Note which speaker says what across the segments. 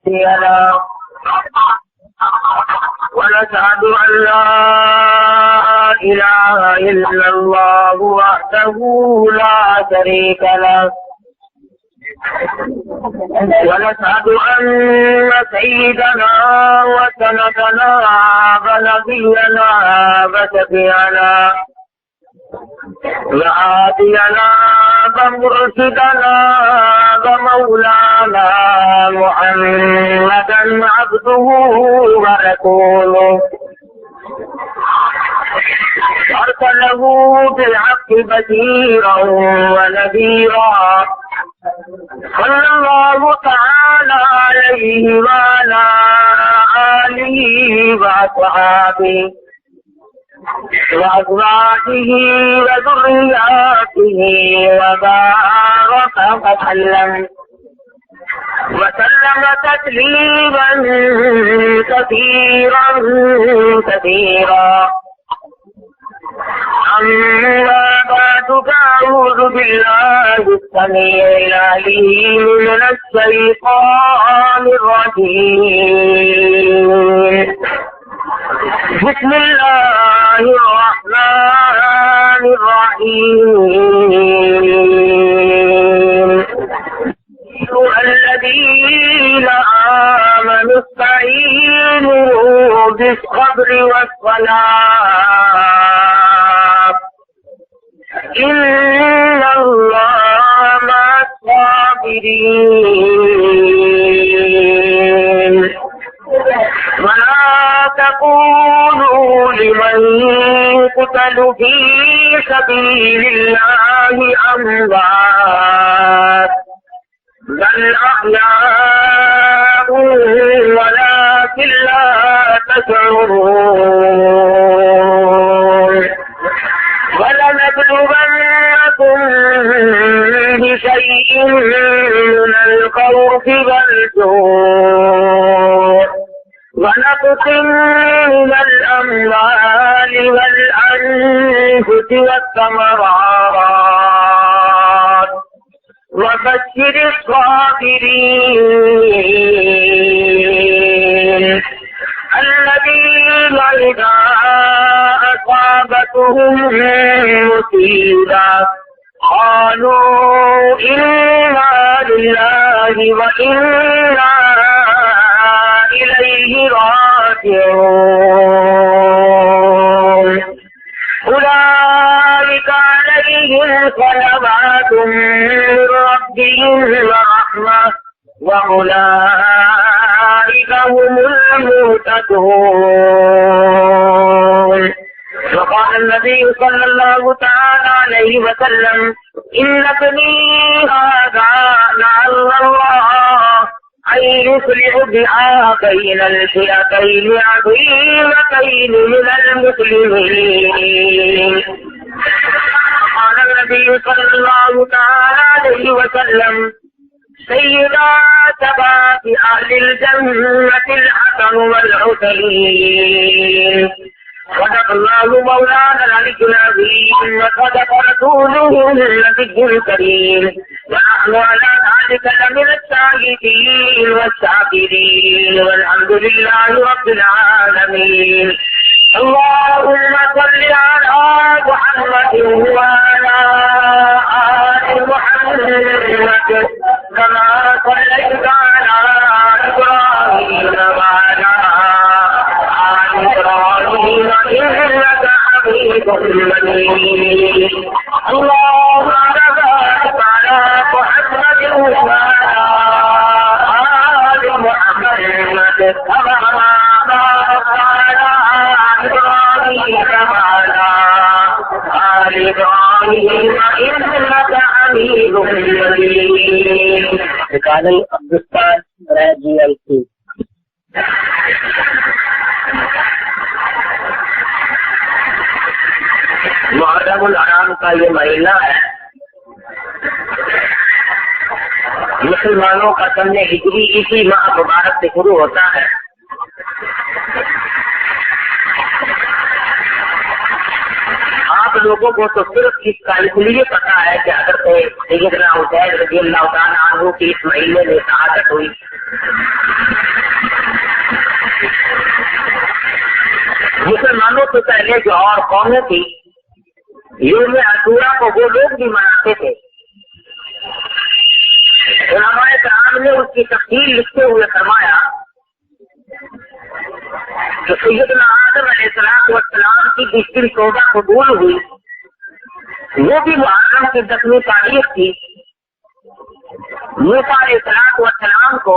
Speaker 1: له ونشهد أن لا إله إلا الله وحده لا شريك له ونشهد أن سيدنا وسندنا ونبينا وشفيعنا وهادينا ومرشدنا ومولانا محمدا عبده ورسوله أرسله بالحق بشيرا ونذيرا صلى الله تعالى عليه وعلى آله وأصحابه وأزواجه وذرياته وبارك وسلم تسليما كثيرا كثيرا. أما بعد فأعوذ بالله السميع العليم من الشيطان الرجيم. بسم الله الرحمن الرحيم. الذين آمنوا استعينوا بالصبر والصلاة إن الله مع الصابرين. ولا تقولوا لمن يقتل في سبيل الله أموات بل أحياء ولكن لا تشعرون. ولنبلونكم بشيء من الخوف والجوع ونقص من الأموال والأنفس والثمرات وبشر الصابرين الذين إذا أصابتهم مصيبة قالوا إنا لله وإنا إليه راجعون. أولئك عليهم صلوات من ربهم ورحمة وأولئك هم المهتدون. وقال النبي صلى الله تعالى عليه وسلم إن ابني هذا لعل الله أن يصلح بها بين الفئتين عظيمتين من المسلمين. قال النبي صلى الله تعالى عليه وسلم سيدا شباب أهل الجنة الحسن والحسين. صدق الله مولانا العلي العظيم وصدق رسوله النبي الكريم ونحن على ذلك لمن الشاهدين والشاكرين والحمد لله رب العالمين. اللهم صل على محمد وعلى آل محمد كما صليت على إبراهيم وعلى آل إبراهيم إنك حميد مجيد. اللهم بارك على محمد وعلى آل محمد كما باركت على إبراهيم وعلى آل إبراهيم إنك حميد مجيد.
Speaker 2: رکانل عبدالستان GLC.
Speaker 1: محرم الحرام کا یہ مہینہ ہے. مسلمانوں کا سن ہجری اسی ماہ مبارک سے شروع ہوتا ہے. آپ لوگوں کو تو صرف اس کا اس لیے پتا ہے کہ اگر سیدنا حسین رضی اللہ تعالیٰ عنہ کی اس مہینے میں شہادت ہوئی مسلمانوں سے پہلے جو اور قومیں تھی یوم عاشورہ کو وہ لوگ بھی مناتے تھے. علماء کرام نے اس کی تفصیل لکھتے ہوئے فرمایا کہ سیدنا آدم علیہ السلام کی جس دن توبہ قبول ہوئی وہ بھی محرم کی 10ویں تاریخ تھی. موسیٰ علیہ السلام کو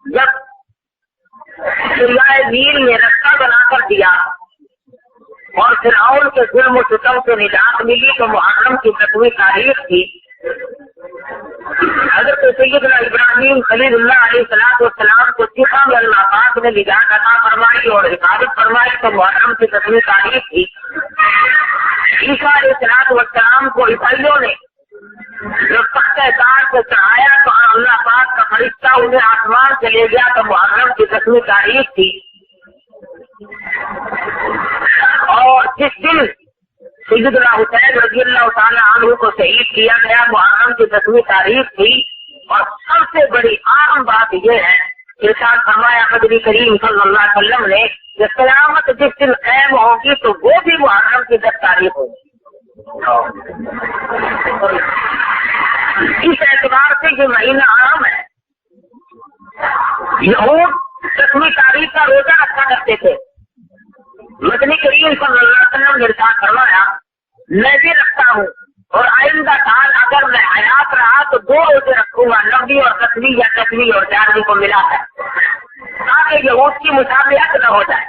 Speaker 1: جب دریائے نیل نے رستہ بنا کر دیا اور فرعون کے ظلم و ستم سے نجات ملی تو محرم کی 10ویں تاریخ تھی. حضرت سیدنا ابراہیم خلیل اللہ علیہ السلام کو سکھا میں اللہ پاک نے نجات عطا فرمائی اور حفاظت فرمائی تو محرم کی 10ویں تاریخ تھی. عیسیٰ علیہ السلام کو عیسائیوں نے جب تخت تار کو چڑھایا تو اللہ پاک کا فرشتہ انہیں آسمان سے لے گیا تو محرم کی 10ویں تاریخ تھی. اور جس دن سیدنا حسین رضی اللہ تعالیٰ عنہ کو شہید کیا گیا محرم کی 10ویں تاریخ تھی. اور سب سے بڑی اہم بات یہ ہے ارشاد فرمایا نبی کریم صلی اللہ علیہ وسلم نے کہ قیامت جس دن قائم ہوگی تو وہ بھی محرم کی 10 تاریخ ہوگی. اس اعتبار سے یہ مہینہ عام ہے. یہود 10ویں تاریخ کا روزہ رکھا کرتے تھے. مدنی کریم صلی اللہ علیہ وسلم نے ارشاد فرمایا میں بھی رکھتا ہوں اور آئندہ سال اگر میں حیات رہا تو 2 روزے رکھوں گا 9ویں اور 10ویں یا 10ویں اور 11ویں کو ملا ہے تاکہ یہود کی مشابہت نہ ہو جائے.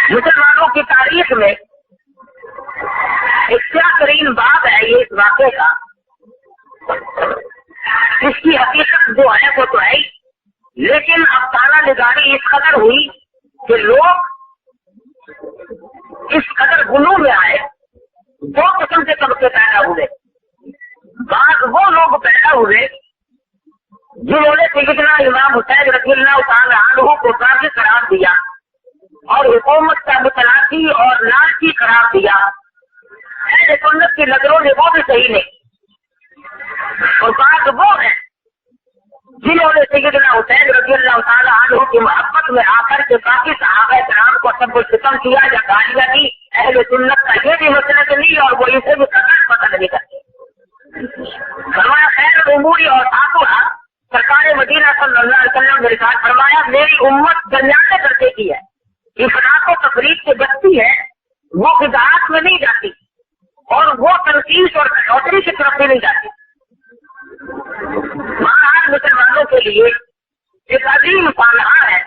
Speaker 1: مسلمانوں کی تاریخ میں ایک کیا ترین باب ہے یہ اس واقعے کا. اس کی حقیقت جو ہے وہ تو ہے لیکن اب تالا نگاری اس قدر ہوئی کہ لوگ اس قدر غلو میں آئے. 2 قسم کے طبقے پیدا ہوئے. بعض وہ لوگ پیدا ہوئے جنہوں نے سیدنا امام حسین رضی اللہ تعالیٰ عنہ کو کافی قرار دیا اور حکومت کا متلاشی اور لالچی قرار دیا. اہل سنت کی نظروں میں وہ بھی صحیح نہیں. اور بعض وہ ہیں جنہوں نے سیدنا حسین رضی اللہ تعالیٰ عنہ کی محبت میں آ کر کے باقی صحابہ کرام کو سب کچھ ختم کیا یا گالیاں دی. اہل سنت کا یہ بھی مسئلہ نہیں اور وہ اسے بھی پسند نہیں کرتے. فرمایا خیر عموری اور آسورا سرکار مدینہ صلی اللہ علیہ وسلم نے ارشاد فرمایا میری امت درمیانے درجے کی ہے. افراط و تفریق سے بچتی ہے وہ غذاعت میں نہیں جاتی اور وہ تنقید اور کٹوتری کی طرف بھی نہیں جاتی. مہاراج مسلمانوں کے لیے ایک عظیم سانحہ ہے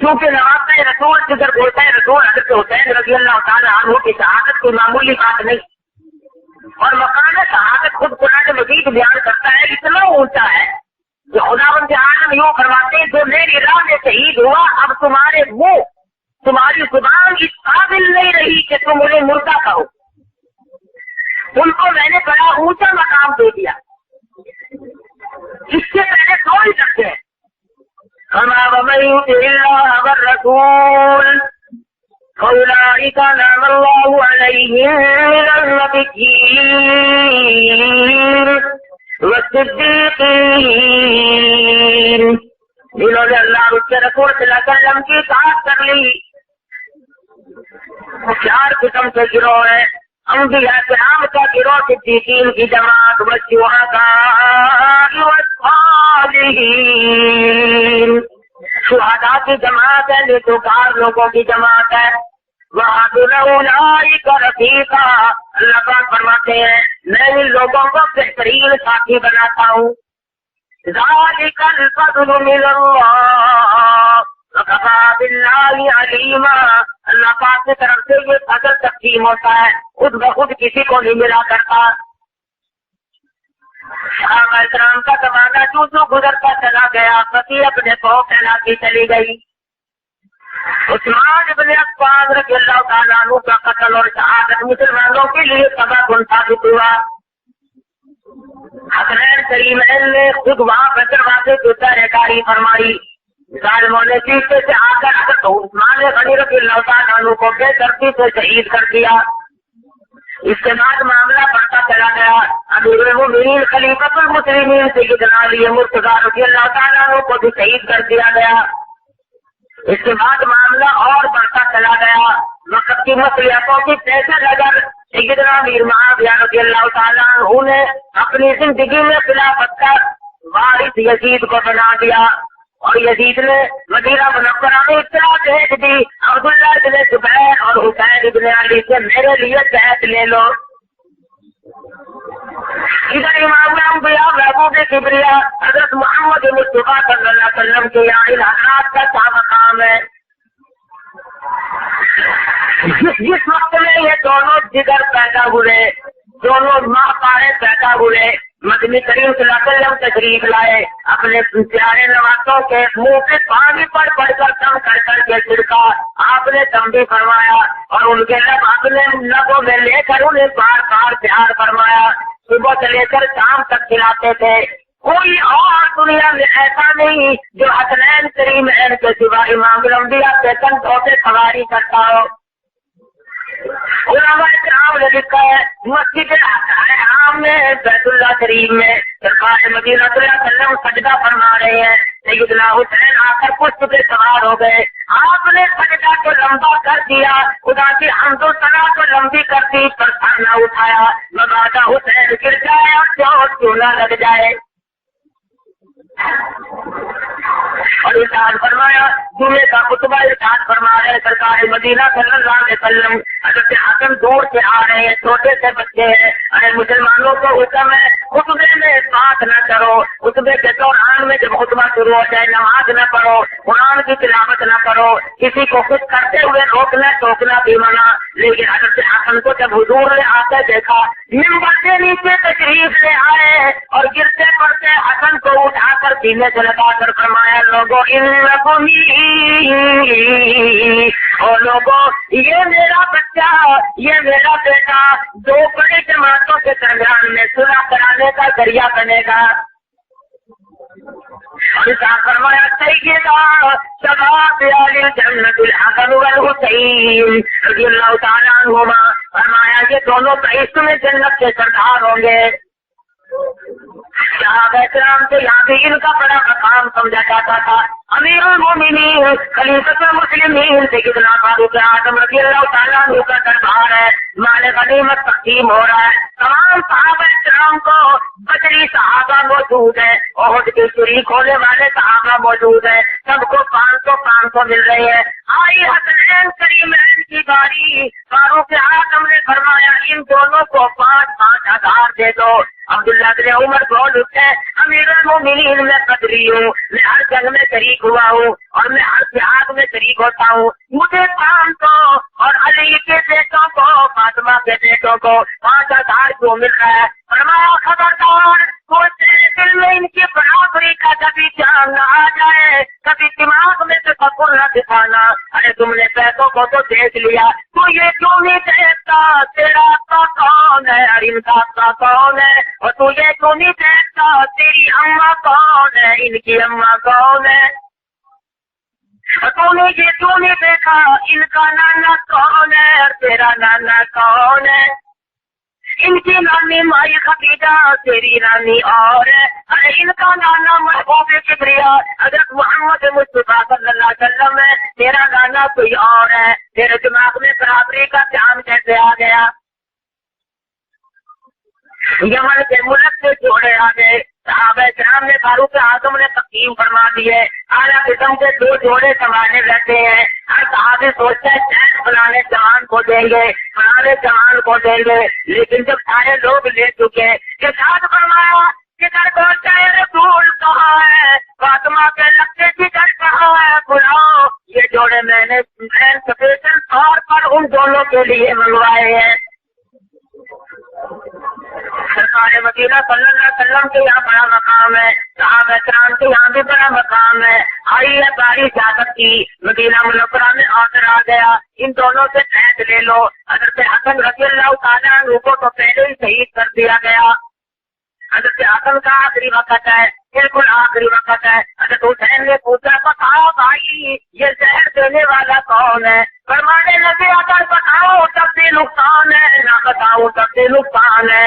Speaker 1: کیونکہ نوابہ رسول جدھر بولتا ہے رسول حضرت حسین رضی اللہ تعالیٰ عنہ کی شہادت کوئی معمولی بات نہیں. اور مقام شہادت خود قرآن مجید بیان کرتا ہے اتنا اونچا ہے کہ خداوند عالم یوں فرماتے ہیں جو میری راہ میں شہید ہوا اب تمہارے منہ تمہاری زبان اس قابل نہیں رہی کہ تم انہیں مردہ کہو. ان کو میں نے بڑا اونچا مقام دے دیا. اس سے پہلے سو ہی سکتے ہیں. وَمَن يُطِعِ اللَّهَ وَالرَّسُولَ فَأُولَٰئِكَ أَنْعَمَ اللَّهُ عَلَيْهِم مِّنَ النَّبِيِّينَ وَالصِّدِّيقِينَ جنہوں نے اللہ اور اس کے رسول صلی اللہ علیہ وسلم کی اطاعت کر لی. 4 قسم کے گروہ ہیں. انبیاء کرام کا گروہ صدیقین کی جماعت والشہداء والصالحین شہداء کی جماعت ہے نیکوکار لوگوں کی جماعت ہے. وَحَسُنَ أُولَٰئِكَ رَفِیقًا اللہ پاک فرماتے ہیں میں ان لوگوں کو بہترین ساتھی بناتا ہوں. ذَلِكَ الْفَضْلُ مِنَ اللَّهِ وَكَفَىٰ بِاللَّهِ عَلِيمًا اللہ پاک کی طرف سے یہ فضل تقسیم ہوتا ہے خود بخود کسی کو نہیں ملا کرتا. صحابہ کرام کا زمانہ جو گزرتا چلا گیا پتی اپنے کو کہلاتی چلی گئی. عثمان ابن عفان رضی اللہ تعالیٰ عنہ کا قتل اور شہادت مسلمانوں کے لیے سبب ثابت ہوا. حسنین کریمین نے خود وہاں پر دروازے کی پہریداری فرمائی. ظالموں نے پیچھے سے آ کر حضرت عثمان غنی رضی اللہ تعالیٰ عنہ کو بے دردی سے شہید کر دیا. اس کے بعد معاملہ بڑھتا چلا گیا. امیر المومنین خلیفۃ المسلمین سیدنا علی مرتضیٰ رضی اللہ تعالیٰ عنہ کو بھی شہید کر دیا گیا. اس کے بعد معاملہ اور بڑھتا چلا گیا، وقت کی مصلحتوں کی پیش نظر سیدنا امیر معاویہ رضی اللہ تعالیٰ عنہ نے اپنی زندگی میں خلافت کا وارث یزید کو بنا دیا، اور یزید نے مدینہ منورہ میں اطلاع بھیج دی عبداللہ بن زبیر اور حسین بن علی سے میرے لیے بیعت لے لو۔ ادھر امام انبیاء محبوب کبریا حضرت محمد مصطفیٰ صلی اللہ علیہ وسلم کے یہاں ان حضرات کا کیا مقام ہے؟ جس وقت میں یہ دونوں جگر پیدا ہوئے، دونوں ماں پارے پیدا ہوئے، مدنی کریم صلی اللہ علیہ وسلم تشریف لائے، اپنے پیارے نوازوں کے منہ پہ پانی پر پڑ کر دم کر کر کے چھڑکا، آپ نے دم بھی فرمایا اور ان کے لب اپنے لبوں میں لے کر انہیں بار بار پیار فرمایا، صبح سے لے کر شام تک کھلاتے تھے۔ کوئی اور دنیا میں ایسا نہیں جو حسنین کریمین کے سوا امام الانبیاء کے کندھوں پہ سواری کرتا ہو۔ علماء کرام نے لکھا ہے مسجد حرام میں بیت اللہ شریف میں سرکار مدینہ صلی اللہ علیہ وسلم سجدہ فرما رہے ہیں، سیدنا حسین آ کر پشت پہ سوار ہو گئے، آپ نے سجدہ کو لمبا کر دیا، خدا کی حمد و ثنا کو لمبی کر دی، پر سر نہ اٹھایا، مبادا حسین گر جائے اور چوٹ کیوں نہ لگ جائے۔ اور ارشاد فرمایا جمعے کا خطبہ ارشاد فرما رہے سرکار مدینہ صلی اللہ علیہ وسلم، حضرت حسن دور سے آ رہے ہیں، چھوٹے سے بچے ہیں، ارے مسلمانوں کو حکم ہے خطبے میں بات نہ کرو، خطبے کے دوران میں جب خطبہ شروع ہو جائے نماز نہ پڑھو، قرآن کی تلاوت نہ کرو، کسی کو خود کرتے ہوئے روکنا ٹوکنا بھی منع۔ لیکن حضرت حسن کو جب حضور نے آ کر دیکھا، منبر کے نیچے تشریف لے آئے اور گرتے پڑتے حسن کو اٹھا کر سینے سے لگا کر فرمایا لوگوں اور لوگوں یہ میرا بچہ، یہ میرا بیٹا دو بڑی جماعتوں کے درمیان میں صلح کرانے کا ذریعہ بنے گا۔ اور فرمایا سیدنا شباب اہل الجنت الحسن والحسین رضی اللہ تعالیٰ عنہما، فرمایا یہ دونوں بہشت میں جنت کے سردار ہوں گے۔ صحابہ کرام سے یہاں بھی ان کا بڑا مقام سمجھا جاتا تھا۔ امیر المومنین خلیفۃ المسلمین سیدنا فاروق اعظم رضی اللہ تعالیٰ عنہ کا دربار ہے، مال غنیمت تقسیم ہو رہا ہے، تمام صحابہ کرام کو بدری صحابہ موجود ہے، احد کے شریک ہونے والے صحابہ موجود ہیں، سب کو 500 مل رہے ہیں۔ آئی حسنین کریمین کی باری، فاروق اعظم نے فرمایا ان دونوں کو 5,000 دے دو۔ عبداللہ بن عمر بول اٹھے امیر المومنین میں بدری ہوں، میں ہر جنگ میں شریک ہوا ہوں اور میں ہر جہاد میں شریک ہوتا ہوں، مجھے 500 اور علی کے بیٹوں کو فاطمہ کے بیٹوں کو 5,000 کیوں مل رہا ہے؟ فرمایا خبردار کوئی تیرے دل میں ان کی برابری کا کبھی جان نہ آ جائے، کبھی دماغ میں تفکر نہ دکھانا، ارے تم نے پیسوں کو تو دیکھ لیا، تو یہ کیوں نہیں دیکھتا تیرا آقا کون ہے اور ان کا آقا کون ہے، اور تو یہ کیوں نہیں دیکھتا تیری اماں کون ہے ان کی اماں کون ہے، اور تو نے یہ کیوں نہیں دیکھا ان کا نانا کون ہے اور تیرا نانا کون ہے، ان کی نانی مائی خدیجہ تیری نانی اور ہے، ارے ان کا نانا محبوب کبریا حضرت محمد مصطفیٰ صلی اللہ علیہ وسلم ہے، تیرا نانا کوئی اور ہے، تیرے دماغ میں برابری کا دھیان کیسے آ گیا؟ یمن کے ملک سے جوڑے آ گئے، صحابہ کرام نے فاروق اعظم نے تقسیم فرما دی ہے، اعلیٰ قسم کے 2 جوڑے سنبھالے رہتے ہیں، ہر صحابی سوچتا ہے شاید فلانے جوان کو دیں گے، فلانے جوان کو دیں گے، لیکن جب سارے لوگ لے چکے کہ ساتھ فرمایا کدھر پہنچا ہے رسول کہاں ہے، فاطمہ کے لگتے جگر کہاں ہے، بلاؤ یہ جوڑے میں نے اسپیشل طور پر ان دونوں کے لیے منگوائے ہیں۔ سرکار مدینہ صلی اللہ علیہ وسلم کے یہاں بڑا مقام ہے، صحابہ کرام کے یہاں بھی بڑا مقام ہے۔ آئی ہے باری جاگت کی، مدینہ منورہ میں آڈر آ گیا ان دونوں سے بیعت لے لو۔ حضرت حسن رضی اللہ تعالیٰ عنہ کو تو پہلے ہی شہید کر دیا گیا، حضرت حسن کا آخری وقت ہے، بالکل آخری وقت ہے۔ حضرت حسین نے پوچھا بتاؤ بھائی یہ زہر دینے والا کون ہے؟ فرمانے لگے اگر بتاؤ تب بھی نقصان ہے، نہ بتاؤ تب بھی نقصان ہے۔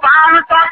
Speaker 1: 500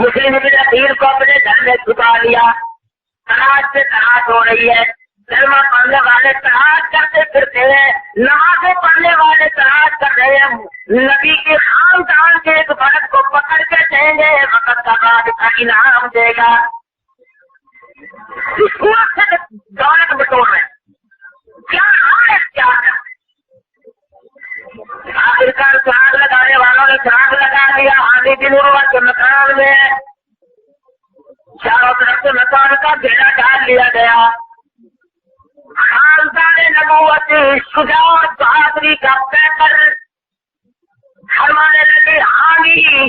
Speaker 1: مسلم ابن عقیل کو اپنے گھر میں چھپا لیا. تلاش سے تلاش ہو رہی ہے. کلمہ پڑھنے والے تلاش کرتے پھرتے ہیں, نمازیں پڑھنے والے تلاش کر رہے ہیں. نبی کے خاندان کے ایک فرد کو پکڑ کے دیں گے, وقت کا بعد کا انعام دے گا. اس وقت سے دولت بٹور رہے کیا حال ہے, کیا آخرکار چراغ لگانے والوں نے چراغ لگا دیا. آندھی دن کے مکان میں چاروں طرف سے مکان کا گھیرا ڈال لیا گیا. خاندان نبوت شجاعت بہادری کا پیکر فرمانے لگے, آنی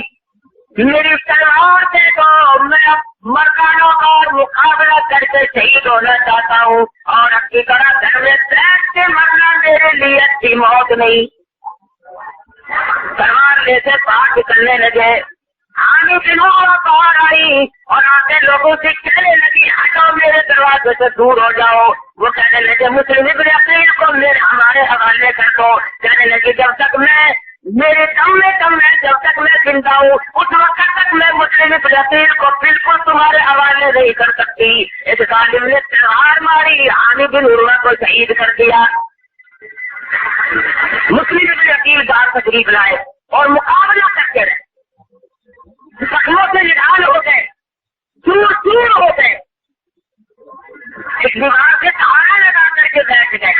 Speaker 1: میری تلوار دے دو, میں مردانوں کا مقابلہ کر کے شہید ہونا چاہتا ہوں, اور اپنی طرح گھر میں بیٹھ کے مرنا میرے لیے اچھی موت نہیں. تلوار لے سے باہر نکلنے لگے. آنی دنوں باہر آئی اور آتے لوگوں سے کہنے لگی, ہٹو میرے دروازے سے دور ہو جاؤ. وہ کہنے لگے مسلم ابن عقیل کو ہمارے حوالے کر دو. کہنے لگے جب تک میں میرے دم میں دم ہے, جب تک میں زندہ ہوں اس وقت تک میں مسلم ابن عقیل کو بالکل تمہارے حوالے نہیں کر سکتی. اس ظالم نے تلوار ماری, آنی بن عروہ کو شہید کر دیا. مسلم ابن عقیل گھر تشریف لائے اور مقابلہ کرتے رہے. زخموں سے نڈال ہو گئے, چور چور ہو گئے. ایک دیوار سے سہارا لگا کر کے بیٹھ گئے.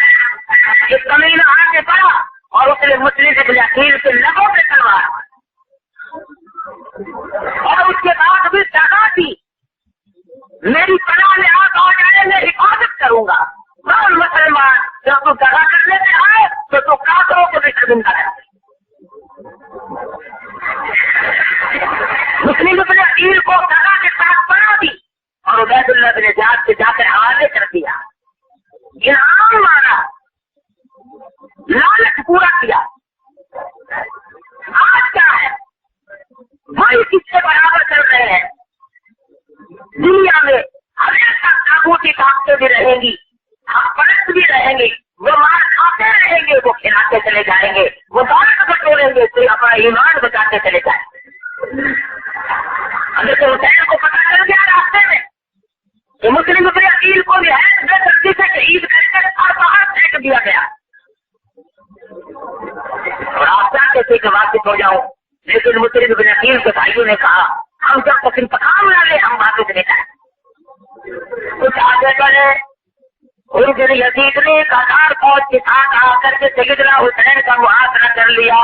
Speaker 1: ایک کمینہ آ کے پڑا اور اس نے مسلم ابن عقیل کے لبوں پہ تلوار, اور اس کے بعد بھی دغا دی, میری پناہ میں آ جائے میں حفاظت کروں گا. اور مسلمان جب تو دغا کرنے میں آئے تو کافروں کو بھی شرمندہ ہے. مسلم ابن عقیل کو دغا کے ساتھ بنا دی اور عبید اللہ بن زیاد سے جا کر حوالے کر دیا. انعام مارا, لالچ پورا کیا. آج کیا ہے, وہی کس سے برابر کر رہے ہیں. دنیا میں ہمیشہ تاغوتی طاقتیں بھی رہیں گی, حق پرست بھی رہیں گے. وہ مار کھاتے رہیں گے, وہ کھلاتے چلے جائیں گے, وہ دولت بٹوریں گے, کوئی اپنا ایمان بچاتے چلے جائیں گے. حضرت حسین کو پتا چل گیا راستے میں کہ مسلم ابن عقیل کو نہایت بے دردی سے شہید کر کے اور باہر پھینک دیا گیا. اور آپ چاہتے تھے کہ واپس ہو جاؤں, لیکن مسلم ابن عقیل کے بھائیوں نے کہا ہم جب تک انتقام نہ لیں ہم واپس نہیں جائیں. کچھ آگے بڑھے, ان کے یزید نے ایک ہزار فوج کے ساتھ آ کر کے سیدنا حسین کا محاصرہ کر لیا.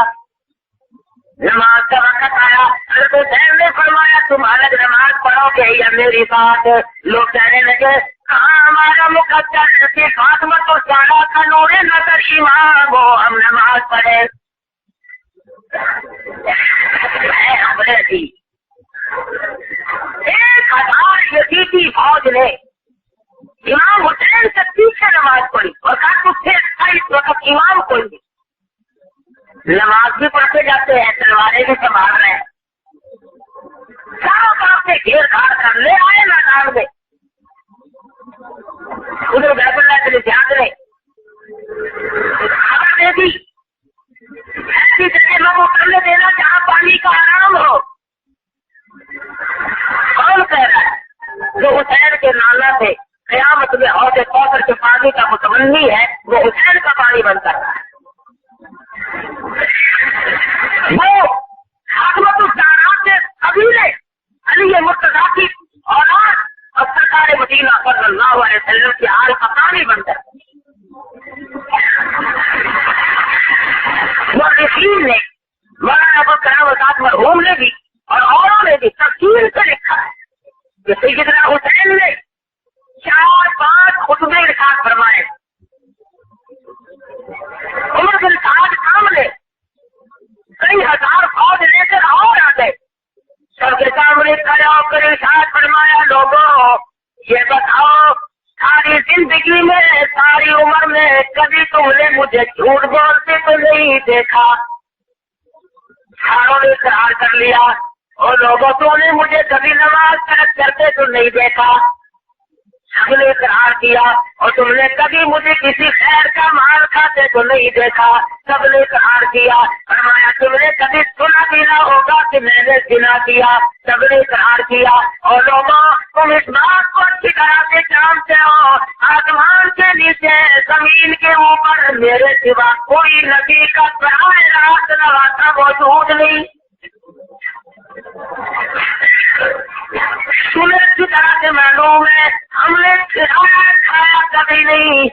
Speaker 1: نماز کا وقت آیا, حضرت حسین نے فرمایا تم الگ نماز پڑھو گے یا میری بات. لوگ کہنے لگے کہاں ہمارا مقدس فاطمہ تو سارا کا نور نظر امام ہو, ہم نماز پڑھے. ہم نے دی 1000 یزیدی فوج نے امام حسین سے پیچھے نماز پڑھی اور کہا تم سے اچھا اس وقت امام کوئی نہیں. نماز بھی پڑھتے جاتے ہیں, تلواریں بھی سنبھال رہے ہیں, چاروں طرف سے گھیر گھاڑ کر لے آئے میدان میں. ادھر بیت اللہ کے لیے زیاد نے خبر دے دی ایسی جگہ لوگوں کو کرنے دینا جہاں پانی کا آرام ہو. کون کہہ رہا ہے؟ جو حسین کے نانا تھے, قیامت میں حوض کوثر کے پانی کا متمنی ہے, وہ حسین کا پانی بن کر رہا ہے. وہ حکمت الدارات کے قبیلے علی مرتضیٰ کی اولاد اور سرکار مدینہ صلی اللہ علیہ وسلم کی حال کا پانی بن کر مورخین نے, مولانا ابوالکلام آزاد مرحوم نے بھی اور اوروں نے بھی تفصیل سے لکھا ہے کہ سیدنا حسین نے 4-5 خطبے ارشاد فرمائے. عمر بن سعد سامنے کئی ہزار فوج لے کر اور آ گئے. سب کے سامنے کھڑے ہو کر ارشاد فرمایا لوگوں یہ بتاؤ ساری زندگی میں ساری عمر میں کبھی تم نے مجھے جھوٹ بولتے تو نہیں دیکھا. ساروں نے اقرار کر لیا, اور لوگوں تو نے مجھے کبھی نماز ترک کرتے تو نہیں دیکھا. سب نے اقرار کیا اور تم نے کبھی مجھے کسی خیر کا مال کھاتے تو نہیں دیکھا. سب نے اقرار کیا. فرمایا تم نے کبھی سنا بھی نہ ہوگا کہ میں نے زنا کیا. سب نے اقرار کیا. اور لوگوں تم اس بات کو اچھی طرح سے جانتے ہو آسمان کے نیچے زمین کے اوپر میرے سوا کوئی نبی کا براہ راست نواسا موجود نہیں. تمہیں اچھی طرح سے معلوم ہے ہم نے کھایا کبھی نہیں.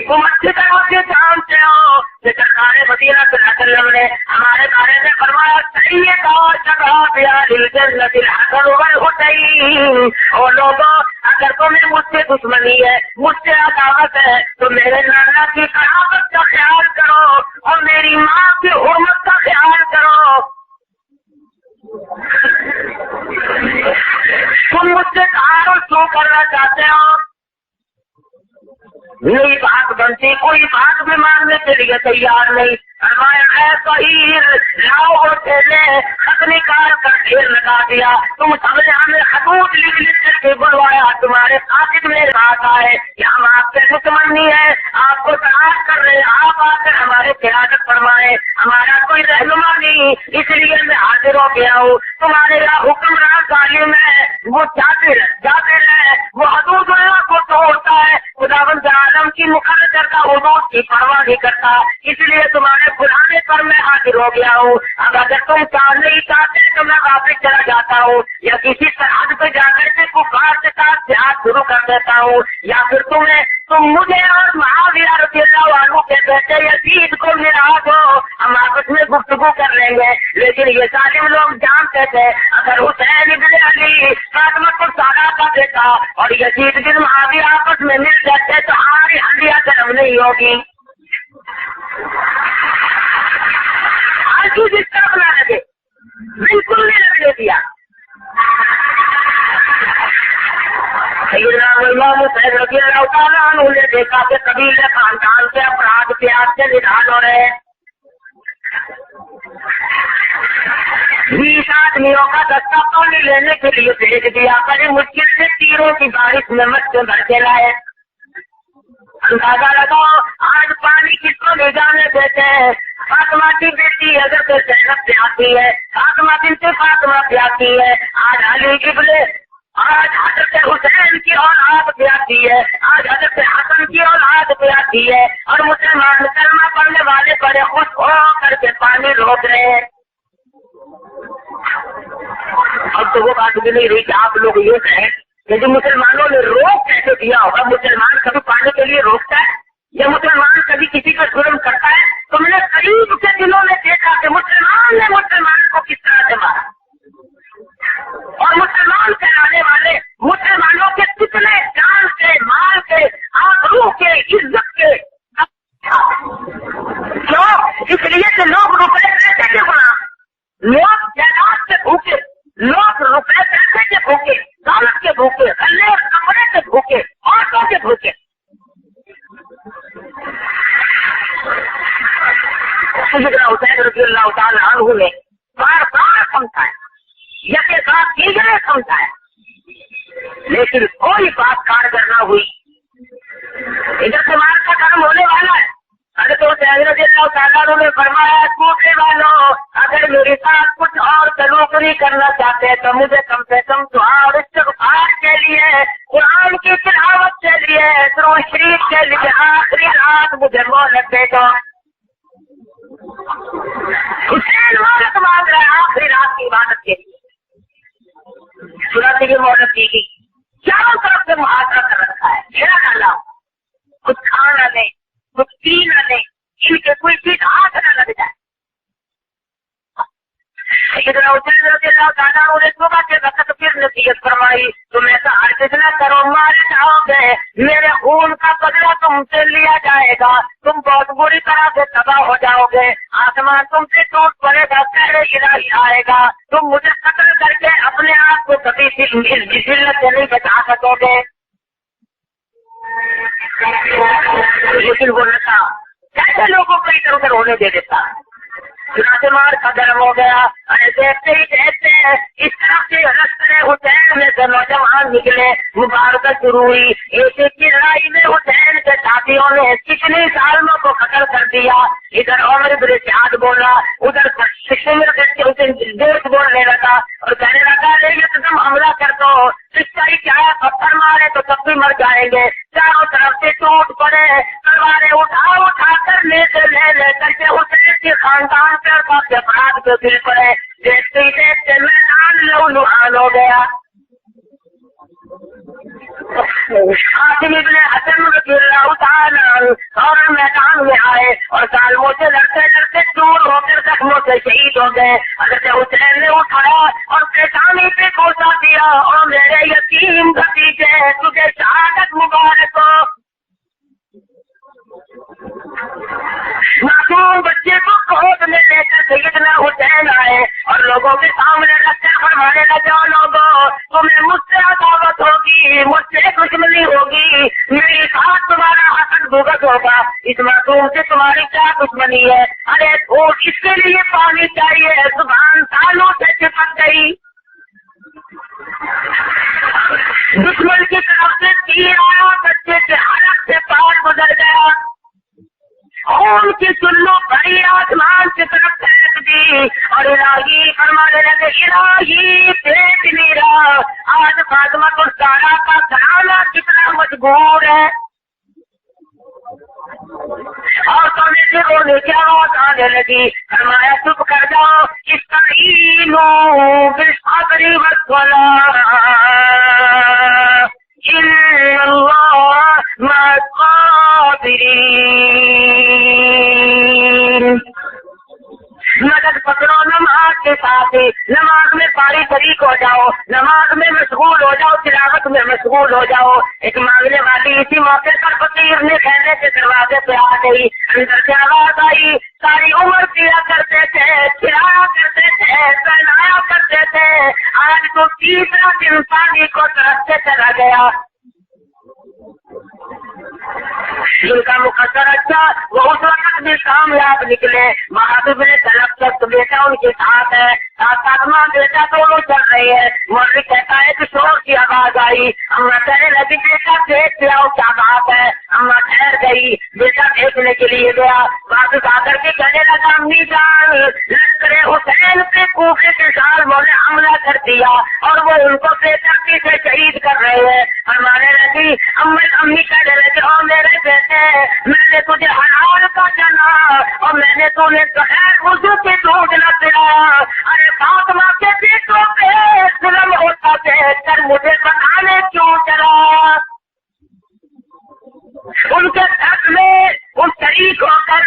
Speaker 1: تم اچھی طرح سے جانتے ہو کہ سرکار مدینہ صلی اللہ علیہ وسلم نے ہمارے بارے میں فرمایا سید اور شباب الجنت الحسن والحسین. اور لوگوں اگر تمہیں مجھ سے دشمنی ہے مجھ سے عداوت ہے تو میرے نانا کی قرابت کا خیال کرو اور میری ماں کی حرمت کا خیال کرو. تم مجھ سے تعارف کیوں کرنا چاہتے ہو؟ نہیں بات بنتی, کوئی بات بھی ماننے کے لیے تیار نہیں. فرمایا ہے صحیح لاؤ وہ تھیلے خط نکال کر ڈھیر لگا دیا. تم سب نے ہمیں خطوط لکھ لکھ کر کے بلوایا. تمہارے خاطر میرے بات آئے کہ ہم آپ کے دشمن نہیں ہے, آپ کو تلاش کر رہے, آپ آ کر ہمارے قیادت فرمائے. ہمارا کوئی رہنما نہیں, اس لیے میں حاضر ہو گیا ہوں. تمہارے یہاں حکمران ظالم ہے, وہ جابر ہے, وہ حدود اللہ کو توڑتا ہے, خداوند عالم کی مقرر کا حدود کی پرواہ نہیں کرتا. اس لیے تمہارے بلانے پر میں حاضر ہو گیا ہوں. اب اگر تم نہیں چاہتے تو میں واپس چلا جاتا ہوں, یا کسی سرحد پہ جا کر کے کفار کے ساتھ جہاد شروع کر دیتا ہوں, یا پھر تم مجھے اور معاویہ رضی اللہ عنہ کے بیٹے یزید کو ملا دو, ہم آپس میں گفتگو کر لیں گے. لیکن یہ ظالم لوگ جانتے تھے اگر حسین ابن علی فاطمہ الزہرا کا بیٹا اور یزید بن معاویہ آپس میں مل جاتے تو ہماری ہڈیاں گرم نہیں ہوگی. اس طرف نہ لگے, بالکل نہیں لگنے دیا. امام حسین رضی اللہ تعالیٰ عنہ نے دیکھا کہ قبیلے خاندان کے افراد پیاس سے نڈال ہو رہے. 20 آدمیوں کا دستہ پانی لینے کے لیے بھیج دیا. بڑی مشکل سے تیروں کی بارش میں مچھر بھر کے لائے. اندازہ لگاؤ آج پانی کس کو لے جانے دیتے ہیں. فاطمہ کی بیٹی حضرت زینب پیاسی ہے, فاطمہ بنت فاطمہ پیاسی ہے, آج علی ابن آج حضرت حسین کی اولاد پیاسی ہے, آج حضرت حسن کی اولاد پیاسی ہے, اور مسلمان کلمہ پڑھنے والے بڑے خوش ہو کر کے پانی روک رہے ہیں. اب تو وہ بات بھی نہیں رہی کہ آپ لوگ یہ کہیں کہ جو مسلمانوں نے روک کیسے دیا ہوگا. مسلمان کبھی پانی کے لیے روکتا ہے یا مسلمان کبھی کسی کا ظلم کرتا ہے؟ تو میں نے قریب کے دنوں میں دیکھا کہ مسلمان نے مسلمان کو کس طرح سے مارا, اور مسلمان کہلانے والے مسلمانوں کے کتنے جان کے, مال کے, آبرو کے, عزت کے. کیوں؟ اس لیے کہ لوگ روپے پیسے کے بنا, لوگ جائیداد سے بھوکے, لوگ روپے پیسے کے بھوکے, دولت کے بھوکے, گلے اور کپڑے کے بھوکے, عورتوں کے بھوکے. حسین رضی اللہ تعالیٰ عنہ نے بار بار سمجھایا, یکے ساتھ دیگرے سمجھایا, لیکن کوئی بات کارگر نہ ہوئی. ادھر تمہارا کا کام ہونے والا ہے. حضرت حسین رضی اللہ تعالیٰ عنہ نے فرمایا ٹوٹے والوں اگر میرے ساتھ کچھ اور سلوک نہیں کرنا چاہتے تو مجھے کم سے کم دعا اور استغفار کے لیے, قرآن کی تلاوت کے لیے, درود شریف کے لیے آخری رات مجھے مہلت دے دو. حسین مہلت مانگ رہے آخری رات کی عبادت کے لیے. چنانچہ یہ مہلت دی گئی. چاروں طرف سے محاصرہ کر رکھا ہے, گھیرا ڈالا, کچھ کھانا لیں, کچھ پی نہ لیں, ان کے کوئی چیز ہاتھ نہ لگ جائے. سیدنا حسین رضی اللہ تعالیٰ عنہ نے صبح کے وقت پھر نصیحت فرمائی, تم ایسا ہرگز نہ کرو, مارے جاؤ گے, میرے خون کا بدلہ تم سے لیا جائے گا, تم بہت بری طرح سے تباہ ہو جاؤ گے, آسمان تم سے ٹوٹ پڑے گا, پہلے الہی آئے گا, تم مجھے قتل کر کے اپنے آپ کو کبھی ذلت سے نہیں بچا سکو گے. لیکن وہ نشہ کیسے لوگوں کو ادھر ادھر ہونے دے دیتا. چنانچہ مار کا گرم ہو گیا. دیکھتے ہی دیکھتے اس طرح سے لشکر حسین میں سے نوجوان نکلے. مبارکت شروع ہوئی. ایک کی لڑائی میں حسین کے ساتھیوں نے کتنے ظالموں کو قتل کر دیا. ادھر عمر بن سعد بولا, ادھر دیش بولنے لگا اور کہنے لگا لیکن تم حملہ کر دو, سچائی کیا ہے, پتھر مارے تو تب بھی مر جائیں گے. چاروں طرف سے ٹوٹ پڑے, تلواریں اٹھا کر لے کر کے حسین کے خاندان پر سب افراد کو دل پڑے. دیکھتے ہی دیکھتے میدان لہولہان ہو گیا. حاتم ابن حسن رضی اللہ تعالی اور میدان میں آئے اور ظالموں سے لڑتے لڑتے دور ہو کر زخموں سے شہید ہو گئے. حضرت حسین نے اٹھایا اور پیشانی پہ کوسا دیا, اور میرے یتیم بھتیجے تجھے شہادت مبارک ہو. معصوم بچے کو گود میں لے کر سیدنا حسین آئے اور لوگوں کے سامنے رکھ کر فرمانے لگا, لوگوں تمہیں مجھ سے عداوت ہوگی, مجھ سے دشمنی ہوگی, میری ساتھ تمہارا حسد بغض ہوگا. اس معصوم سے تمہاری کیا دشمنی ہے؟ ارے اس کے لیے پانی چاہیے. زبان سالوں سے چپک گئی. دشمن کی طرف سے تیر آیا, بچے کے حلق سے پار گزر گیا. خون کی چلو بڑی آسمان کی طرف پھینک دی اور الہی فرمانے لگے, الہی دیکھ میرا آج فاطمہ الزہرا کا گھرانہ کتنا مجبور ہے. اور سونے سے رونے کی آواز آنے لگی. فرمایا چپ کر جاؤ, استعینوا بالصبر والصلاۃ ان اللہ مع الصابرین. مدد پکڑو نماز کے ساتھ, نماز میں پاری شریک ہو جاؤ, نماز میں مشغول ہو جاؤ, تلاوت میں مشغول ہو جاؤ. ایک مانگنے والی اسی موقع پر فقیر نے کہنے کے دروازے پہ آ گئی. اندر سے آواز آئی, ساری عمر دیا کرتے تھے, کھلایا کرتے تھے, پہنایا کرتے تھے, آج تو تیسرا دن پانی کو ترستے چلا گیا. جن کا مقدر اچھا وہ اس وقت بھی کامیاب نکلے. محبوب نے طلب تک بیٹا ان کے ساتھ ہے, ساتھ ماں بیٹا دونوں چل رہے ہیں. مولوی کہتا ہے کہ شور کی آواز آئی. اماں کہنے لگی بیٹا دیکھ کے آؤ کیا بات ہے. اماں ٹھہر گئی, بیٹا دیکھنے کے لیے گیا. واپس آ کر کے کہنے لگا, امی جان لشکر حسین پہ کوفے کے ظالموں نے حملہ کر دیا اور وہ ان کو بے دردی سے شہید کر رہے ہیں. ہمارے لگی امی کہنے لگی, اور میرے بیٹے میں نے تجھے حلال کا جانا اور میں نے تمہیں بغیر وضو کے دودھ نہ پلایا. ارے فاطمہ کے بیٹوں پہ ظلم ہوتا دیکھ کر مجھے بتانے کیوں چلا؟ ان کے ساتھ میں ان شریک ہو کر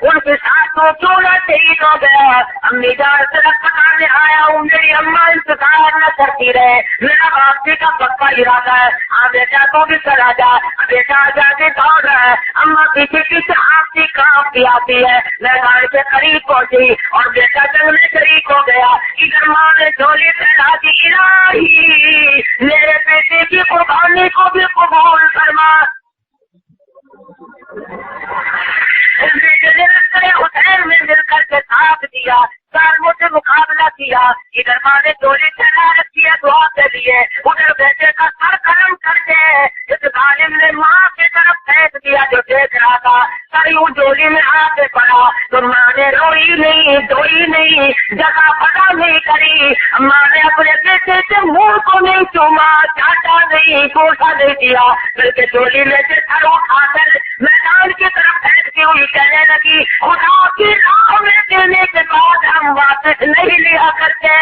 Speaker 1: ان کے ساتھ تو کیوں نہ شہید ہو گیا؟ امی جان صرف بتانے آیا ہوں, میری اماں انتظار نہ کرتی رہے. میرا واپسی کا پکا ارادہ ہے. ہاں بیٹا تو بھی چلا جا. بیٹا آزادی دوڑ رہا ہے. اماں پیچھے پیچھے آپ کی کام بھی آتی ہے. میدان کے قریب پہنچی اور بیٹا جنگ میں شریک ہو گیا. ادھر ماں نے جھولی پہنا دی, الہی میرے بیٹے کی قربانی کو بھی قبول فرما. حسین میں مل کر کے ساتھ دیا, ظالموں سے مقابلہ کیا. ادھر ماں نے ڈولی چلا رکھی ہے دعا کے لیے, ادھر بیٹے کا سر قلم کر کے اس ظالم نے ماں کی طرف پھینک دیا جو دیکھ رہا تھا. سر یوں ڈولی میں آ کے پڑا تو ماں نے روئی نہیں, دھوئی نہیں, جگہ پڑا نہیں کری. ماں نے اپنے بیٹے کے منہ کو نہیں چوما, چاٹا نہیں, پوچھا نہیں دیا, بلکہ ڈولی میں سے سر اٹھا کر میدان کی طرف پھینکتی ہوئی کہنے لگی, خدا کی راہ میں دینے کے بعد ہم واپس نہیں لیا کرتے.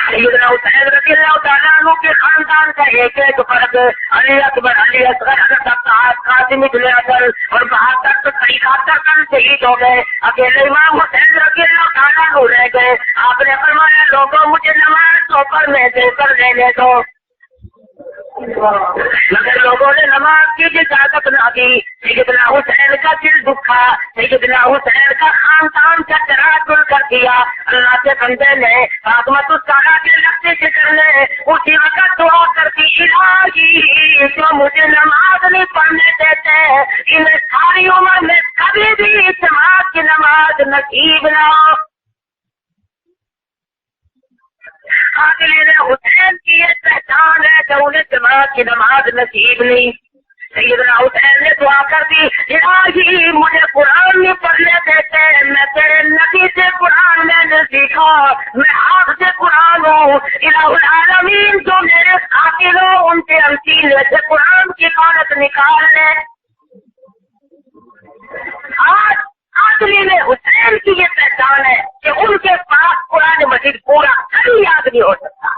Speaker 1: سیدنا حسین رضی اللہ تعالیٰ عنہ کے خاندان کا ایک ایک فرد, علی اکبر, علی اصغر, حضرت عباس, قاسم ابن اصغر اور 72 کن شہید ہو گئے. اکیلے امام حسین رضی اللہ تعالیٰ عنہ رہ گئے. آپ نے فرمایا, لوگوں مجھے نماز تو پر میں دے کر لینے دو. مگر لوگوں نے نماز کی اجازت نہ دی. سیدنا حسین کا دل دکھا, سیدنا حسین کا خاندان کا چراغ گل کر دیا. اللہ کے بندے نے فاطمہ الزہرا کے لگتے ذکر نے اسی وقت دعا کر دی, الہی جو مجھے نماز نہیں پڑھنے دیتے انہیں ساری عمر میں کبھی بھی جماعت کی نماز نصیب نہ ہو. قاتلین حسین کی یہ پہچان ہے کہ انہیں جماعت کی نماز نصیب نہیں. سیدنا حسین نے دعا کر دی, الہی مجھے قرآن نہیں پڑھنے دیتے, میں تیرے نبی سے قرآن میں نے سیکھا, میں حافظ قرآن ہوں. الہ العالمین جو میرے قاتل ہو ان کے امثیلے سے قرآن کی قانت نکال لے. آج قاتلین حسین کی یہ پہچان ہے کہ ان کے پاس قرآن مجید پورا کبھی یاد نہیں ہو سکتا.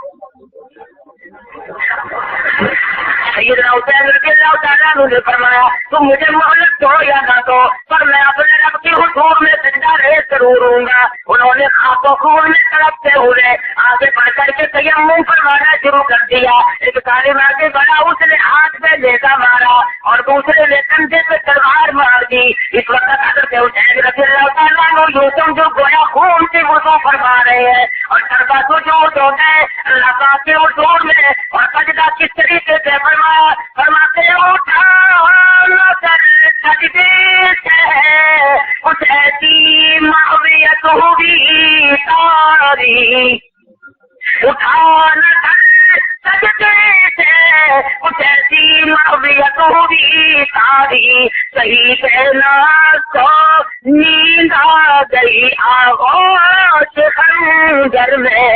Speaker 1: سیدنا حسین رضی اللہ تعالیٰ عنہ نے فرمایا, تم مجھے مہلت دو یا نہ دو پر میں اپنے رب کی حضور میں زندہ رہ ضرور ہوں گا. انہوں نے خاک و خون میں تڑپتے ہوئے آگے بڑھ کر کے تیمم فرمانا شروع کر دیا. ایک ظالم آگے بڑھا, اس نے ہاتھ میں نیزہ مارا اور دوسرے نے کندھے پہ تلوار مار دی. اس وقت حضرت حسین رضی اللہ تعالیٰ عنہ یوں سمجھو گویا خون سے وضو فرما رہے ہیں اور سربا سجود ہو گئے اللہ پاک کے حضور میں. اور سجدہ کس طریقے سے فرماتے اٹھا سجدے سے کچھ ایسی معاویت ہوئی تاری, اٹھا نہ سجدے سے کچھ ایسی معاویت ہوئی تاری, صحیح کہنا تو نیند آ گئی آغوش خنجر میں.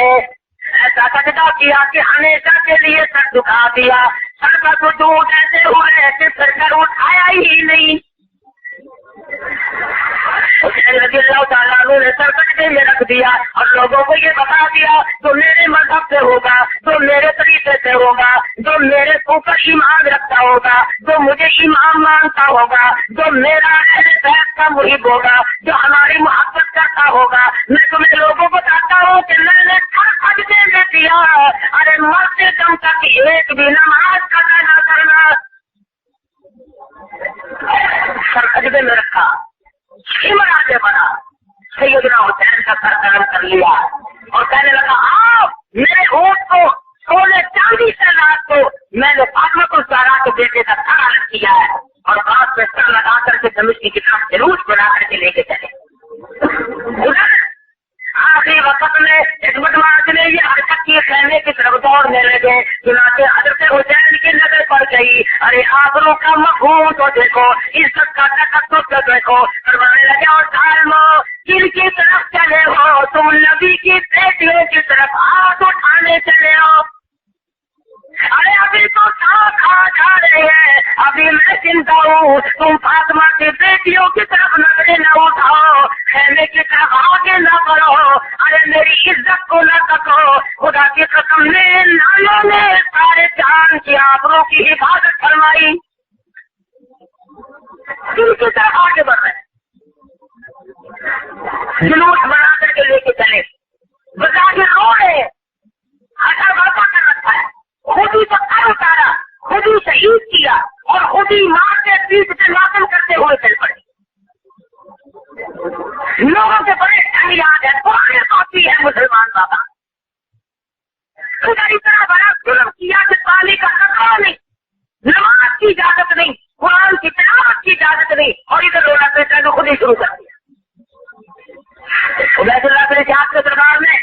Speaker 1: ایسا سجدہ کیا کہ ہمیشہ کے لیے سر جھکا دیا. سر کا سجود ایسے ہوئے کہ سر کر اٹھایا ہی نہیں. حسین رضی اللہ تعالیٰ عنہ نے سر سجدے میں رکھ دیا اور لوگوں کو یہ بتا دیا جو میرے مذہب سے ہوگا, جو میرے طریقے سے ہوگا, جو میرے اوپر ایمان رکھتا ہوگا, جو مجھے ایمان مانتا ہوگا, جو میرا اہل بیت کا محب ہوگا, جو ہماری محبت کرتا ہوگا, میں تمہیں لوگوں کو بتاتا ہوں کہ میں نے سر سجدے میں دیا. ارے مرتے دم تک ایک بھی نماز قضا نہ کرنا, سر سجدے میں رکھا. ہمت آگے بڑھا, سیدنا حسین کا سر قلم کر لیا اور کہنے لگا, آؤ میرے اونٹ کو سونے چاندی سے رات کو میں نے فاطمہ الزہرا کے بیٹے کا سر الگ کیا ہے اور بات میں سر لگا کر کے دمشق کی کتاب جلوس بنا کر کے لے کے چلے. آخری وقت میں ایک بدماش نے یہ حرکت کی, خیمے کی طرف دوڑنے لگے. چنانچہ حضرت حسین کی نظر پڑ گئی. ارے آبرو کا مفہوم تو دیکھو, عزت کا تقدس تو دیکھو. فرمانے لگے, اور ظالمو کن کی طرف چلے ہو تم, نبی کی بیٹیوں کی طرف ہاتھ اٹھانے چلے ہو. ارے ابھی تو ساتھ آ جا رہے ہیں, ابھی میں زندہ ہوں, تم فاطمہ کی بیٹیوں کی طرف نظریں نہ اٹھاؤ, خیمے کی طرف آگے نہ بڑھو. ارے میری عزت کو نہ تکو, خدا کی قسم میرے نانوں نے سارے جان کی آبرو کی حفاظت فرمائی. دل کی طرف آگے بڑھ رہے, جلوس بنا کر کے لے کے چلے, بتا کے رو رہے, ہزار واپا کر رکھا ہے, خود ہی پتھر اتارا, خود ہی شہید کیا اور خود ہی مار کے پیٹ سے ماتم کرتے ہوئے چل پڑے. لوگوں کے بڑے ڈھنگ یاد ہے, پرانے کافی ہے مسلمان بابا. خدا اتنا بڑا ظلم کیا کہ پانی کا خطرہ نہیں, نماز کی اجازت نہیں, قرآن کی تلاوت کی اجازت نہیں, اور ادھر رونا پیٹا تو خود ہی شروع کر دیا. عبید اللہ بن زیاد کے دربار میں,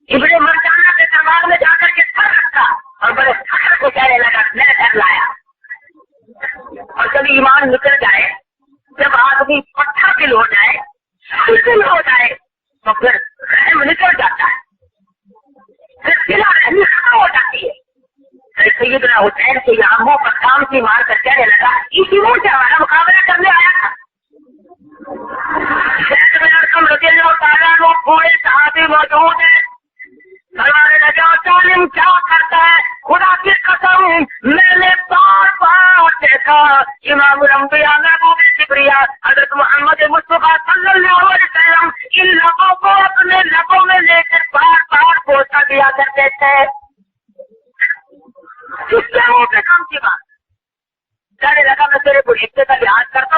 Speaker 1: ابن مرجانہ کے دربار میں جا کر کے سر رکھا اور بڑے فخر کو کہنے لگا میں سر لایا. اور کبھی ایمان نکل جائے, جب آدمی پتھر دل ہو جائے, دل ہو جائے تو پھر رحم نکل جاتا ہے, پھر دل رحمی ختم ہو جاتی ہے. سیدنا حسین کے یہاں منہ پر کام کی مار کر کہنے لگا, اسی منہ سے ہمارا مقابلہ کرنے آیا تھا. رضی اللہ تعالیٰ عنہ پورے صحابی موجود ہیں. فرمانے لگا, ظالم کیا کرتا ہے, خدا کی قسم میں نے بار بار دیکھا امام الانبیاء محبوب کبریا حضرت محمد مصطفیٰ صلی اللہ علیہ وسلم ان لبوں کو اپنے لبوں میں لے کر بار بار بوسا دیا کرتے تھے. کس کے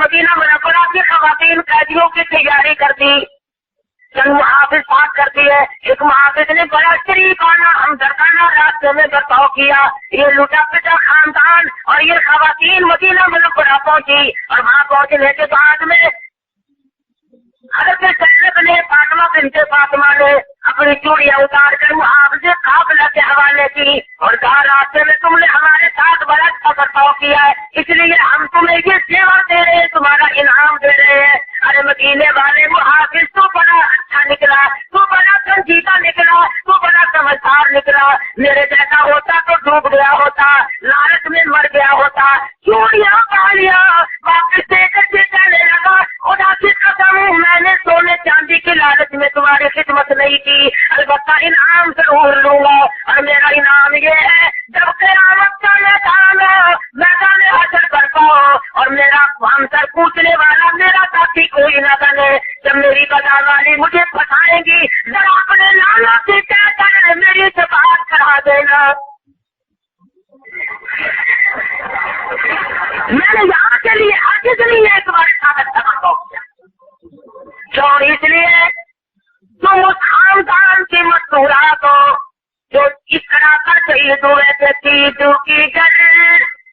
Speaker 1: مدینہ منورہ کی خواتین قیدیوں کی تیاری کر دی، چند محافظ پاک کر دیے. ایک محافظ نے بڑا شریفانہ ہمدردانہ راستے میں برتاؤ کیا. یہ لوٹا پٹا خاندان اور یہ خواتین مدینہ منورہ پہنچی، اور وہاں پہنچنے کے بعد میں حضرت زینب نے فاطمہ بنت فاطمہ نے اپنی چوڑیاں اتار کر محافظ قافلہ کے حوالے کی اور کہا راستے میں تم نے ہمارے ساتھ بڑا اچھا برتاؤ کیا ہے، اس لیے ہم تمہیں یہ زیور دے رہے ہیں، تمہارا انعام دے رہے ہیں. ارے مدینے والے محافظ تو بڑا اچھا نکلا، تو بڑا سنجیدہ نکلا، تو بڑا سمجھدار نکلا. میرے جیسا ہوتا تو ڈوب گیا ہوتا، لالچ میں مر گیا ہوتا. چوڑیاں پالیا واپس دے کر کے کہنے لگا خدا کی قسم میں نے سونے چاندی کی لالچ میں تمہاری خدمت نہیں کی، البتہ انعام ضرور لوں گا. اور میرا انعام یہ ہے جب قیامت کا میدان حشر برپا ہو اور میرا ہم سر پوچھنے والا میرا ساتھی کوئی نہ بنے، جب میری بدا والی مجھے پھنسائیں گی ذرا اپنے لالا سے کہہ کر میری شفاعت کرا دینا. میں نے یہاں کے لیے آگے کے لیے ایک بار طاقت کا کیا کیوں؟ اس لیے تم اس خاندان کی مستورات ہو جو اس طرح کا شہید ہوئے تھے تیجو کی گل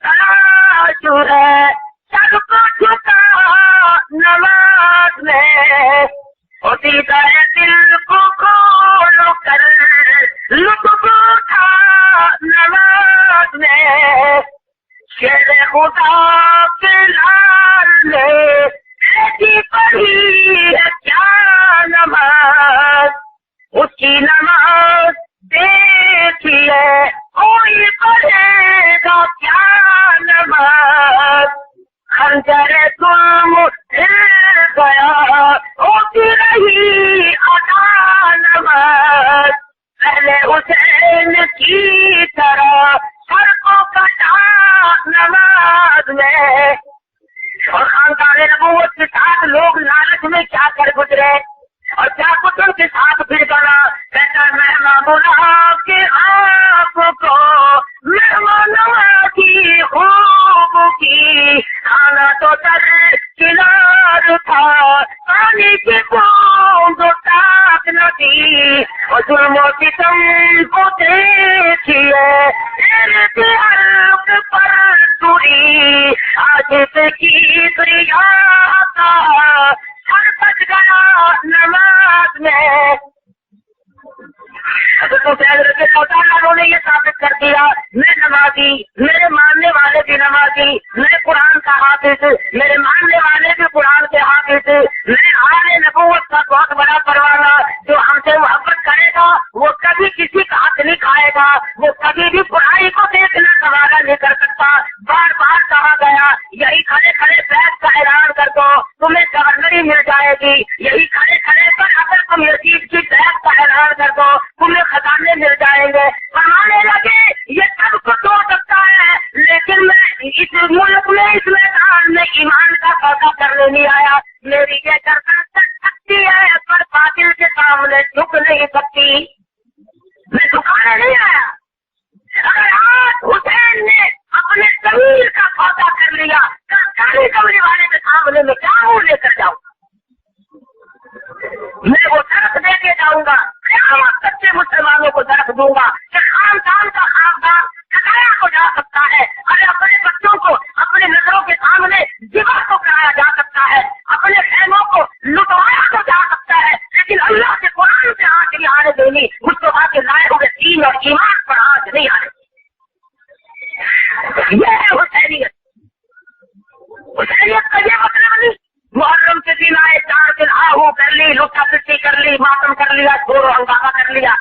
Speaker 1: تلاش ہے سب کو جھکا نماز میں ہوتی ہے دل کو کھول کر لطف اٹھا نماز میں شیر خدا کے لال نے ایسی پڑھی ہے کیا نماز، اس کی نماز دیکھیے کوئی پڑھے گا کیا نماز. خنجر ظلم ہل گیا ہوتی رہی ادا نماز، پہلے حسین کی طرح سر کو کٹا نماز میں. اور خاندان نبوت کے ساتھ لوگ لالچ میں کیا کر گزرے اور کیا کچھ ان کے ساتھ پھر بنا. کہتا مہمان کے آپ کو مہمان کی خوب کی کھانا تو در کنار تھا پانی کی بوند تاک نہ دی اور ظلم و ستم کو دیکھیے تیرے حلق پر توری آج کی دریا کا سر بچ گیا نماز میں. انہوں نے یہ ثابت کر دیا میں نمازی، میرے ماننے والے بھی نمازی، میں قرآن کا حافظ، میرے ماننے والے بھی قرآن کے حافظ، میں آل نبوت کا بہت بڑا پروانہ. جو ہم سے محبت کرے گا وہ کبھی کسی کا حق نہیں کھائے گا، وہ کبھی بھی برائی کو دیکھنا سوارا نہیں کر سکتا. بار بار کہا گیا یہی کھڑے کھڑے بیت کا اعلان کر دو تمہیں گورنری مل جائے گی، یہی کھڑے کھڑے پر اگر تم یزید کی بیت کا اعلان کر دو تمہیں خزانے مل جائیں گے. فرمانے لگے یہ سب کچھ ہو سکتا ہے لیکن میں اس ملک میں اس میدان میں ایمان کا سودا کرنے نہیں آیا. میری یہ گردن تک سکتی ہے پر باطل کے سامنے جھک نہیں سکتی، میں جھکانے نہیں آیا. اگر آج حسین نے اپنے ضمیر کا سودا کر لیا کالی کمری والے کے سامنے میں کیا منہ لے کر جاؤں گا؟ میں وہ درخت دے کے جاؤں گا، قیامت تک کے مسلمانوں کو درخت دوں گا کہ خاندان کا خاندان ٹھکایا کو جا سکتا ہے. ارے اپنے بچوں کو اپنے نظروں کے سامنے دیوار کو کرایا جا سکتا ہے، اپنے خیموں کو لٹوایا تو جا سکتا ہے، لیکن اللہ کے قرآن سے آنچ نہیں آنے دینی، مصطفیٰ کے لائے ہوئے دین اور ایمان پر آنچ نہیں آنے دینی. یہ ہے حسینیت. حسینیت کا یہ مطلب نہیں محرم کے دن آئے 4 دن آہو کر لی، لٹا پٹی کر لی، ماتم کر لیا، شور و ہنگامہ کر لیا.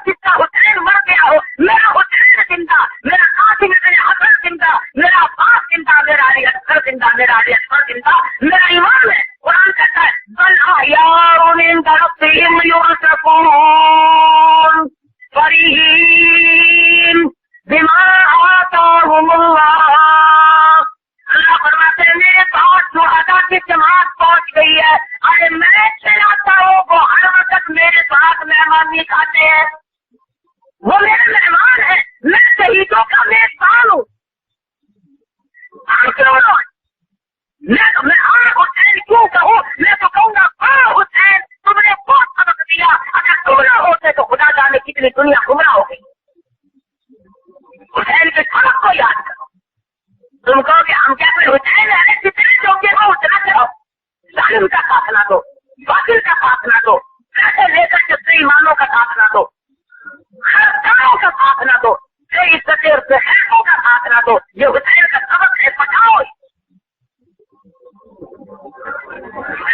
Speaker 1: جتنا حسین مر گیا ہو میرا حسین زندہ، میرا قاسم ابن حسن زندہ، میرا عباس زندہ، میرا علی اصغر زندہ، میرا علی اصغر زندہ. میرا ایمان ہے. قرآن کہتا ہے بل احیاء عند ربهم يرزقون فرحین بما آتاهم اللہ. اللہ فرماتے ہیں میرے پاس شہداء کی جماعت پہنچ گئی ہے. ارے میں چلاتا ہوں وہ ہر سامان نہیں کھاتے ہیں، وہ میرے مہمان ہیں، میں شہیدوں کا میزبان ہوں۔ میں حسین کیوں کہوں؟ میں تو کہوں گا حسین تم نے بہت سبق دیا، اگر تم نہ ہوتے تو خدا جانے کتنی دنیا گمراہ ہو گئی۔ حسین کے سبق کو یاد کرو۔ تم کہو کہ ہم کیا کوئی حسین ہے؟ جتنے چونکے ہو اتنا کرو، ظالم کا ساتھ نہ دو، باطل کا ساتھ نہ دو، پیسے لے کر کے بے ایمانوں کا ساتھ نہ دو، خرچوں کا ساتھ نہ دو، بے عزت اور بے حیثیتوں کا ساتھ نہ دو۔ یہ حسین کا سبق ہے، بچاؤ۔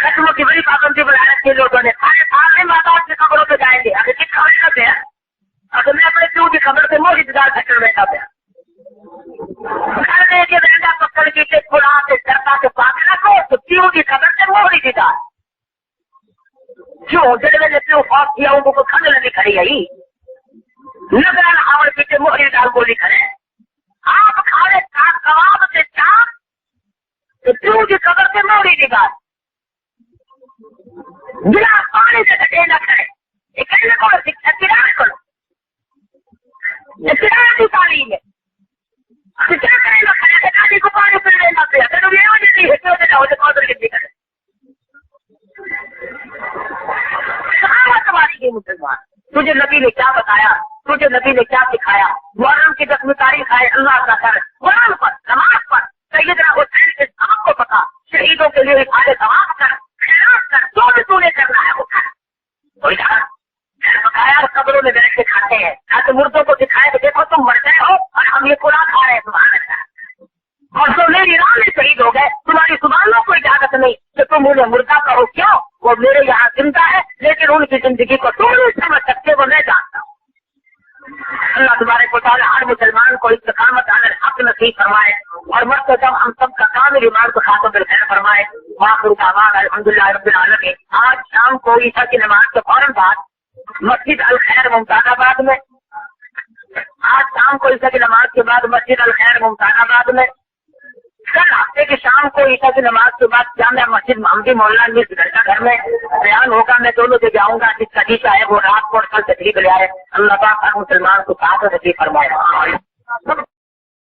Speaker 1: قسموں کی بڑی پابندی بنانے کے لوگوں نے سارے سال میں ماتا کی خبروں پہ جائیں گے، اگر کس خبر کرتے ہیں اگر میں اپنے پیو کی خبر سے موہی دار سکڑ بیٹھا پیا کرنے کے رہنا پکڑ کی کے پڑا سے کرتا کے پاک رکھو تو پیو کی خبر سے موہی دیدار کیوں جڑے میں نے پیو فوت کیا ان کو کھڑ نہیں کھڑی آئی نظر ہاور پیچھے موہی دار بولی کرے آپ کھاڑے چاک کباب سے چاک تو پیو کی خبر سے موہی دیدار بلا پانی سے کٹے نہ کرے یہ کہنے کو اطلاع کرو، اطلاع کی تعلیم ہے۔ کیا کرے نہ کرے دادی کو پانی پھر لینا پڑا تین یہ وجہ نہیں ہے کیوں دینا ہو جو قدر کی کرے کہاں تمہاری یہ مسلمان تجھے نبی نے کیا بتایا، تجھے نبی نے کیا سکھایا؟ محرم کی 10 تاریخ آئے اللہ کا کر قرآن پر نماز پر سیدنا حسین کے سبق کو پکا، شہیدوں کے لیے افادے ثواب کر، خیرات کر، جو بھی تو نے کرنا ہے وہ کر۔ کوئی بقایا قبروں میں بیٹھ کے کھاتے ہیں تاکہ مردوں کو دکھائے کہ دیکھو تم مر گئے ہو اور ہم یہ قرآن کھا رہے ہیں تمہارے ساتھ، اور جو میری راہ میں شہید ہو گئے تمہاری زبانوں کو اجازت نہیں کہ تم انہیں مردہ کہو، کیوں؟ وہ میرے یہاں زندہ ہے لیکن ان کی زندگی کو تم نہیں سمجھ سکتے، وہ میں جانتا ہوں۔ اللہ تبارک و تعالیٰ ہر مسلمان کو استقامت علی الحق نصیب فرمائے اور مرتے دم ہم سب کا کامل ایمان کو خاتم بالخیر فرمائے۔ وآخر دعوانا الحمدللہ رب العالمین۔ آج شام کو عشاء کی نماز کے فوراً بعد مسجد الخیر ممتاز آباد میں، آج شام کو عشاء کی نماز کے بعد مسجد الخیر ممتاز آباد میں، کل ہفتے کی شام کو عشاء کی نماز کے بعد جامعہ مسجد محمدی مولانا میر گھنٹہ گھر میں بیان ہوگا۔ میں دونوں جگہ آؤں گا، جس کا جیسا ہے وہ رات کو اور کل تشریف لے آئے۔ اللہ پاک ہر مسلمان کو ساتھ نصیب فرمائے۔